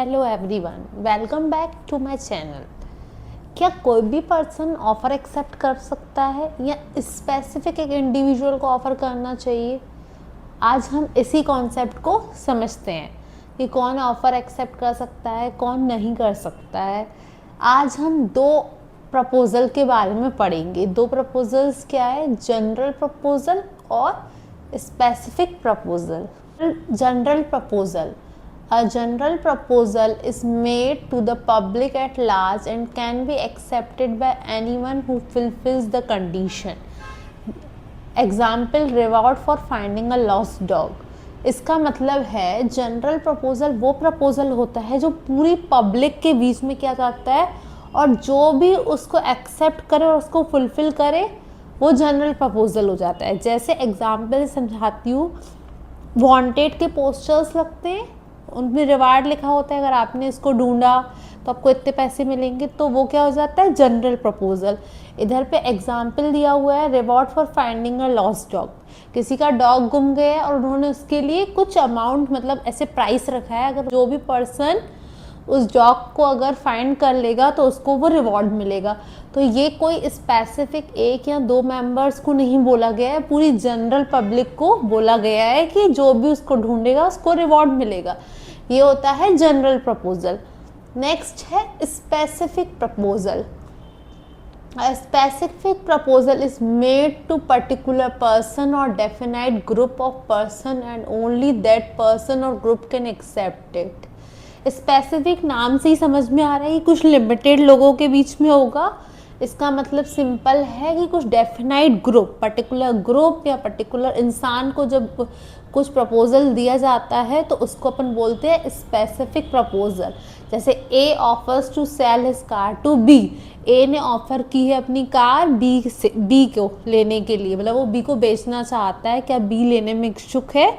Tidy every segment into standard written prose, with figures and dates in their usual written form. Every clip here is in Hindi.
Hello everyone, welcome back to my channel. क्या कोई भी पर्सन ऑफ़र एक्सेप्ट कर सकता है या स्पेसिफिक एक इंडिविजुअल को ऑफ़र करना चाहिए? आज हम इसी कॉन्सेप्ट को समझते हैं कि कौन ऑफ़र एक्सेप्ट कर सकता है, कौन नहीं कर सकता है। आज हम दो प्रपोज़ल के बारे में पढ़ेंगे। दो प्रपोज़ल्स क्या है? जनरल प्रपोज़ल और specific proposal. General proposal, a general proposal is made to the public at large and can be accepted by anyone who fulfills the condition. Example, reward for finding a lost dog. इसका मतलब है जनरल प्रपोजल वो प्रपोजल होता है जो पूरी पब्लिक के बीच में किया जाता है और जो भी उसको एक्सेप्ट करे और उसको फुलफिल करे वो जनरल प्रपोजल हो जाता है। जैसे एग्जाम्पल समझाती हूँ, वांटेड के पोस्टर्स लगते हैं, उनमें रिवार्ड लिखा होता है, अगर आपने इसको ढूंढा तो आपको इतने पैसे मिलेंगे, तो वो क्या हो जाता है? General proposal. इधर पे एग्जाम्पल दिया हुआ है, reward for finding a lost dog. किसी का डॉग गुम गया है और उन्होंने उसके लिए कुछ अमाउंट, मतलब ऐसे प्राइस रखा है, अगर जो भी पर्सन उस डॉग को अगर फाइंड कर लेगा तो उसको वो रिवॉर्ड मिलेगा। तो ये कोई स्पेसिफिक एक या दो मेंबर्स को नहीं बोला गया है, पूरी जनरल पब्लिक को बोला गया है कि जो भी उसको ढूंढेगा उसको रिवॉर्ड मिलेगा। ये होता है जनरल प्रपोजल। नेक्स्ट है specific proposal. A specific proposal is made to particular person or definite group of person and only that person or group can accept it. Specific नाम से ही समझ में आ रहा है कि कुछ लिमिटेड लोगों के बीच में होगा। इसका मतलब सिंपल है कि कुछ डेफिनाइट ग्रुप, पर्टिकुलर ग्रुप या पर्टिकुलर इंसान को जब कुछ प्रपोजल दिया जाता है तो उसको अपन बोलते हैं स्पेसिफिक प्रपोजल। जैसे A offers to sell his car to B. A ने ऑफर की है अपनी कार बी को लेने के लिए, मतलब वो बी को बेचना चाहता है, क्या बी लेने में इच्छुक है?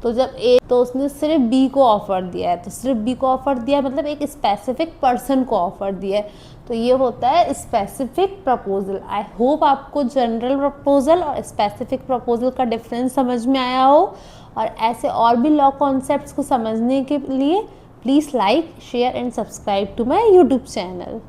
तो जब ए, तो उसने सिर्फ बी को ऑफर दिया है, तो सिर्फ बी को ऑफर दिया है मतलब एक स्पेसिफिक पर्सन को ऑफर दिया है। तो ये होता है स्पेसिफिक प्रपोजल। आई होप आपको जनरल प्रपोजल और स्पेसिफिक प्रपोजल का डिफरेंस समझ में आया हो। और ऐसे और भी लॉ कॉन्सेप्ट्स को समझने के लिए please like, share and subscribe to my YouTube channel.